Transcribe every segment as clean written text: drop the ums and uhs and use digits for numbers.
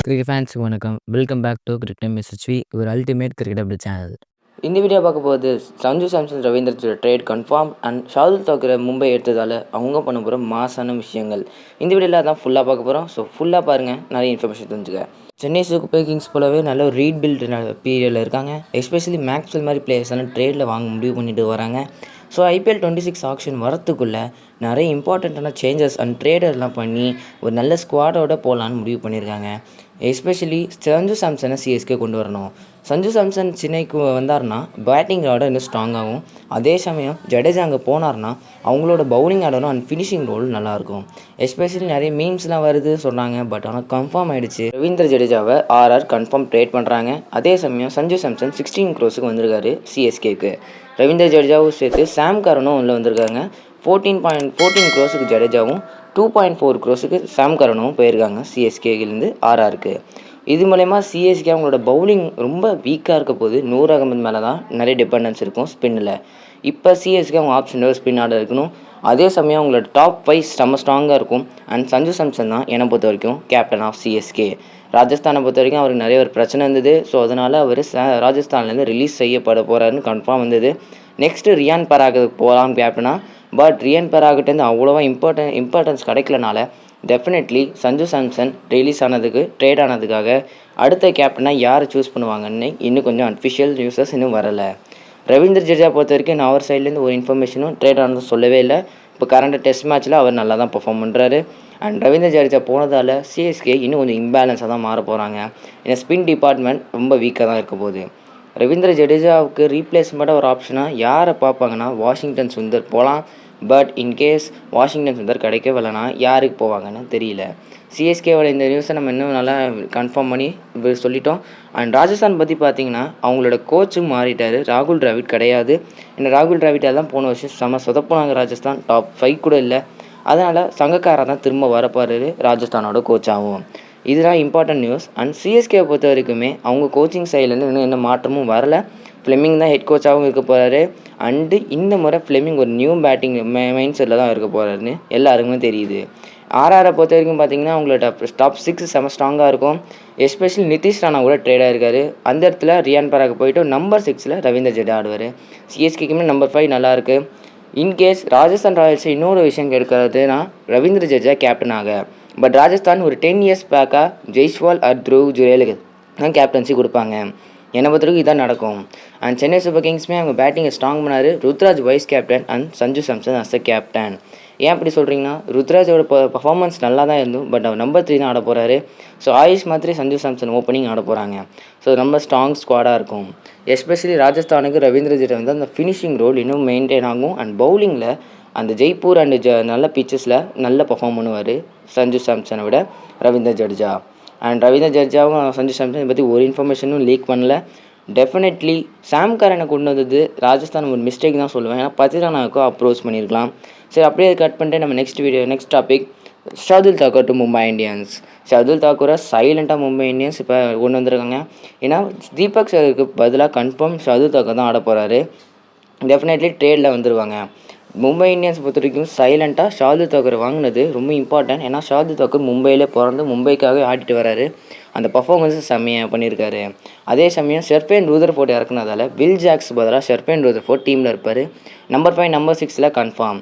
Cricket ஃபேன்ஸுக்கு வணக்கம். Welcome back to cricket time SHV, ஒரு அல்டிமேட் கிரிக்கெட் அப்டேட் சேனல். இந்த வீடியோ பார்க்க போகிறது Sanju Samson Ravindra trade confirm and Shardul தாக்கூரை மும்பை எடுத்ததால் அவங்க பண்ண போகிற மாசான விஷயங்கள் இந்த வீடியோவில் அதான் ஃபுல்லாக பார்க்க போகிறோம். ஸோ ஃபுல்லாக பாருங்கள், நிறைய இன்ஃபர்மேஷன் தெரிஞ்சுக்க. சென்னை சூப்பர் கிங்ஸ் போலவே நல்ல ஒரு ரீபில்ட் பீரியடில் இருக்காங்க. எஸ்பெஷலி மேக்ஸ்வெல் மாதிரி பிளேயர்ஸ் எல்லாம் ட்ரேடில் வாங்க முடிவு பண்ணிட்டு வராங்க. ஸோ IPL 26 ஆக்ஷன் வரத்துக்குள்ளே நிறைய இம்பார்ட்டண்ட்டான சேஞ்சஸ் அண்ட் ட்ரேடர்லாம் பண்ணி ஒரு நல்ல ஸ்குவாடோட போகலான்னு முடிவு பண்ணியிருக்காங்க. எஸ்பெஷலி சஞ்சு சாம்சனை சிஎஸ்கே கொண்டு வரணும். சஞ்சு சாம்சன் சென்னைக்கு வந்தார்னா பேட்டிங் ஆர்டர் இன்னும் ஸ்ட்ராங்காகும். அதே சமயம் ஜடேஜா அங்கே போனார்னா அவங்களோட பவுலிங் ஆர்டரும் அண்ட் ஃபினிஷிங் ரோல் நல்லாயிருக்கும். எஸ்பெஷலி நிறைய மீம்ஸ்லாம் வருது சொல்கிறாங்க, பட் ஆனால் கன்ஃபார்ம் ஆகிடுச்சு. ரவீந்திர ஜடேஜாவை RR கன்ஃபார்ம் ட்ரேட் பண்ணுறாங்க. அதே சமயம் சஞ்சு சாம்சன் 16 crores வந்திருக்காரு சிஎஸ்கேக்கு. ரவீந்திர ஜடேஜாவும் சேர்த்து சாம் கரனும் உள்ள வந்திருக்காங்க. 14 crores ஜடேஜாவும் 2.4 crores சாம் கரனும் போயிருக்காங்க சிஎஸ்கேலேருந்து RRக்கு. இது மூலயமா சிஎஸ்கே அவங்களோட பவுலிங் ரொம்ப வீக்காக இருக்க போது 100 அகமது மேலே தான் நிறைய டிபெண்டன்ஸ் இருக்கும் ஸ்பின்னில். இப்போ சிஎஸ்கே அவங்க ஆப்ஷன் ஸ்பின் ஆர்டர் இருக்கணும். அதே சமயம் அவங்களோட டாப் 5 செம்ம ஸ்ட்ராங்காக இருக்கும். அண்ட் சஞ்சு சாம்சன் தான் என்னை பொறுத்த வரைக்கும் கேப்டன் ஆஃப் சிஎஸ்கே. ராஜஸ்தானை பொறுத்த வரைக்கும் அவருக்கு நிறைய ஒரு பிரச்சனை இருந்தது. ஸோ அதனால் அவர் ராஜஸ்தான்லேருந்து ரிலீஸ் செய்யப்பட போகிறாருன்னு கன்ஃபார்ம் வந்தது. நெக்ஸ்ட்டு ரியான் பராக் போகலாம் கேப்டனாக. பட் ரியான் பராகிட்டேருந்து அவ்வளோவா இம்பார்ட்டன்ஸ் கிடைக்கலனால டெஃபினெட்லி சஞ்சு சாம்சன் ரிலீஸ் ஆனதுக்கு ட்ரேட் ஆனதுக்காக அடுத்த கேப்டனாக யாரை சூஸ் பண்ணுவாங்கன்னு இன்னும் கொஞ்சம் அஃபிஷியல் நியூஸஸ் இன்னும் வரலை. ரவீந்திர ஜடேஜா பொறுத்த வரைக்கும் நான் அவர் சைட்லேருந்து ஒரு இன்ஃபர்மேஷனும் ட்ரேட் ஆனதும் சொல்லவே இல்லை. இப்போ கரண்ட் டெஸ்ட் மேட்ச்சில் அவர் நல்லா தான் பெர்ஃபார்ம் பண்ணுறாரு. அண்ட் ரவீந்திர ஜடேஜா போனதால் சிஎஸ்கே இன்னும் கொஞ்சம் இம்பேலன்ஸாக தான் மாற போகிறாங்க. ஏன்னா ஸ்பின் டிபார்ட்மெண்ட் ரொம்ப வீக்காக தான் இருக்க போகுது. ரவீந்திர ஜடேஜாவுக்கு ரீப்ளேஸ்மெண்ட்டாக ஒரு ஆப்ஷனாக யாரை பார்ப்பாங்கன்னா வாஷிங்டன் சுந்தர் போகலாம். பட் இன்கேஸ் வாஷிங்டன் சுந்தர் கிடைக்கவில்லைனா யாருக்கு போவாங்கன்னு தெரியல. சிஎஸ்கேவோட இந்த நியூஸை நம்ம இன்னும் நல்லா கன்ஃபார்ம் பண்ணி சொல்லிட்டோம். அண்ட் ராஜஸ்தான் பற்றி பார்த்தீங்கன்னா அவங்களோட கோச்சும் மாறிட்டார். ராகுல் டிராவிட் கிடையாது. ஏன்னா ராகுல் டிராவிட்டாக தான் போன வருஷம் செம சொதப்புனாங்க. ராஜஸ்தான் டாப் 5 கூட இல்லை. அதனால் சங்கக்காரா தான் திரும்ப வரப்பாரு ராஜஸ்தானோட கோச்சாகும். இதுதான் இம்பார்ட்டன்ட் நியூஸ். அண்ட் சிஎஸ்கேவை பொறுத்த வரைக்குமே அவங்க கோச்சிங் சைட்லேருந்து இன்னும் எந்த மாற்றமும் வரலை. ஃப்ளெமிங் தான் ஹெட் கோச்சாகவும் இருக்க போகிறாரு. அண்டு இந்த முறை ஃப்ளெமிங் ஒரு நியூ பேட்டிங் மைண்ட் செட்டில் தான் இருக்க போகிறாருன்னு எல்லாருக்குமே தெரியுது. RRரை பொறுத்த வரைக்கும் பார்த்தீங்கன்னா அவங்களோட டாப் 6 செம ஸ்ட்ராங்காக இருக்கும். எஸ்பெஷலி நிதிஷ் ராணா கூட ட்ரேடாக இருக்கார். அந்த இடத்துல ரியான் பராக் போய்ட்டு நம்பர் 6 ரவீந்திர ஜடேஜா ஆடுவார். சிஎஸ்கேக்குமே நம்பர் 5 நல்லாயிருக்கு. இன்கேஸ் ராஜஸ்தான் ராயல்ஸ் இன்னொரு விஷயம் எடுக்கிறதுனா ரவீந்திர ஜடேஜா கேப்டனாக. பட் ராஜஸ்தான் ஒரு 10 years பேக்காக ஜெய்ஸ்வால் ஆர் த்ருவ் ஜுரேலுக்கு தான் கேப்டன்சி கொடுப்பாங்க. என்னை பொறுத்தவரைக்கும் இதான் நடக்கும். அண்ட் சென்னை சூப்பர் கிங்ஸ்மே அவங்க பேட்டிங்கை ஸ்ட்ராங் பண்ணார். Ruturaj vice captain and Sanju Samson as a captain. ஏன் அப்படி சொல்கிறீங்கன்னா ருத்ராஜோட பர்ஃபார்மன்ஸ் நல்லா தான் இருந்தும் பட் அவர் நம்பர் 3 தான் ஆட போகிறாரு. ஸோ ஆயுஷ் மாதிரி சஞ்சு சாம்சன் ஓப்பனிங் ஆட போகிறாங்க. ஸோ ரொம்ப ஸ்ட்ராங் ஸ்குவாடாக இருக்கும். எஸ்பெஷலி ராஜஸ்தானுக்கு ரவீந்திர ஜடேஜா வந்து அந்த ஃபினிஷிங் ரோல் இன்னும் மெயின்டைன் ஆகும். அண்ட் பவுலிங்கில் அந்த ஜெய்ப்பூர் அண்ட் நல்ல பிச்சஸில் நல்ல பர்ஃபார்ம் பண்ணுவார் சஞ்சு சாம்சனை விட ரவீந்திர ஜடேஜா. அண்ட் ரவீந்திர ஜடேஜாவும் சஞ்சு சாம்சன் பற்றி ஒரு இன்ஃபர்மேஷனும் லீக் பண்ணல. டெஃபினெட்லி சாம் கரனை கொண்டு வந்தது ராஜஸ்தான் ஒரு மிஸ்டேக் தான் சொல்லுவேன். ஏன்னா பத்திரானாவுக்கும் அப்ரோச் பண்ணியிருக்கலாம். சரி, அப்படியே கட் பண்ணிட்டு நம்ம next topic Shardul Thakur to Mumbai Indians. Shardul தாக்கூரை சைலண்ட்டாக மும்பை இந்தியன்ஸ் இப்போ கொண்டு வந்திருக்காங்க. ஏன்னா தீபக் சகருக்கு பதிலாக கன்ஃபார்ம் ஷாதுல் தாக்கூர் தான் ஆட போகிறாரு. டெஃபினெட்லி ட்ரேடில் வந்துடுவாங்க. மும்பை இந்தியன்ஸ் பொறுத்த வரைக்கும் சைலண்ட்டாக ஷாதுல் தாக்கூர் வாங்கினது ரொம்ப இம்பார்ட்டன்ட். ஏன்னா ஷாதுல் தாக்கூர் மும்பையிலே பிறந்து மும்பைக்காக ஆடிட்டு வராரு. அந்த பர்ஃபார்மன்ஸை செம்மையாக பண்ணியிருக்காரு. அதே சமயம் ஷெர்ஃபேன் ரூதர்ஃபோர்ட் இறக்குனதால் வில் ஜாக்ஸ் பதிலாக ஷெர்ஃபேன் ரூதர்ஃபோர்ட் டீமில் இருப்பார். Number 5 number 6 confirm.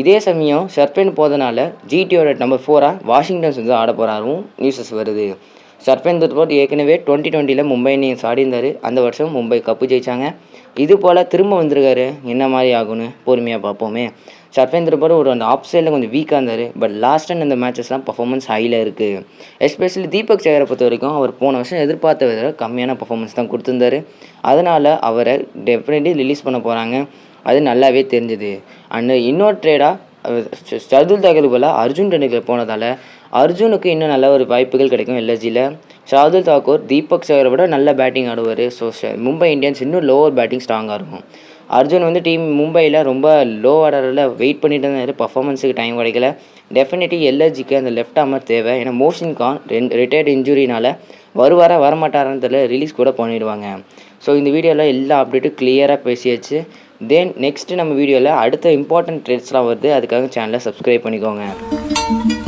இதே சமயம் ஷெர்ஃபேன் போதனால GTயோட நம்பர் 4 வாஷிங்டன்ஸ் வந்து ஆட போகிறாரும் நியூஸஸ் வருது. ஷெர்ஃபேன் ரூதர்ஃபோர்ட் ஏற்கனவே 2020 மும்பை இந்தியன்ஸ் ஆடிந்தார். அந்த வருஷம் மும்பை கப்பு ஜெயித்தாங்க. இது போல் திரும்ப வந்திருக்காரு. என்ன மாதிரி ஆகும்னு பொறுமையாக பார்ப்போமே. ஷெர்ஃபேன் ரூதர்ஃபோர்ட் ஒரு அந்த ஆப் சைடில் கொஞ்சம் வீக்காக இருந்தார். பட் லாஸ்ட் டைம் இந்த மேட்சஸ்லாம் பர்ஃபார்மன்ஸ் ஹையில் இருக்குது. எஸ்பெஷலி தீபக் சகரை பொறுத்த வரைக்கும் அவர் போன வருஷம் எதிர்பார்த்த விட கம்மியான பர்ஃபார்மன்ஸ் தான் கொடுத்துருந்தாரு. அதனால் அவரை டெஃபினெட்லி ரிலீஸ் பண்ண போகிறாங்க. அது நல்லாவே தெரிஞ்சுது. அண்ட் இன்னொரு ட்ரேடாக ஷாதுல் தாக்கூருக்கு பதிலாக அர்ஜுன் டெண்டுல்கர் போனதால் அர்ஜுனுக்கு இன்னும் நல்ல ஒரு வாய்ப்புகள் கிடைக்கும் LSGயில். ஷாதுல் தாக்கூர் தீபக் சகரை விட நல்ல பேட்டிங் ஆடுவார். ஸோ மும்பை இந்தியன்ஸ் இன்னும் லோவர் பேட்டிங் ஸ்ட்ராங்காக இருக்கும். அர்ஜுன் வந்து டீம் மும்பையில் ரொம்ப லோ ஆர்டரில் வெயிட் பண்ணிட்டு இருந்தார். பர்ஃபார்மன்ஸுக்கு டைம் கிடைக்கல. டெஃபினெட்லி LSGக்கு அந்த லெஃப்ட் ஆர்மர் தேவை. ஏன்னா மோஷின் கான் ரிட்டையர்டு இன்ஜுரினால் வரமாட்டாரான்னு தெரியல, ரிலீஸ் கூட பண்ணிடுவாங்க. ஸோ இந்த வீடியோவில் எல்லா அப்டேட்டும் கிளியராக பேசியாச்சு. தென் நெக்ஸ்ட்டு நம்ம வீடியோவில் அடுத்த இம்பார்ட்டன்ட் ட்ரேட்ஸ்லாம் வருது. அதுக்காக சேனலை சப்ஸ்கிரைப் பண்ணிக்கோங்க.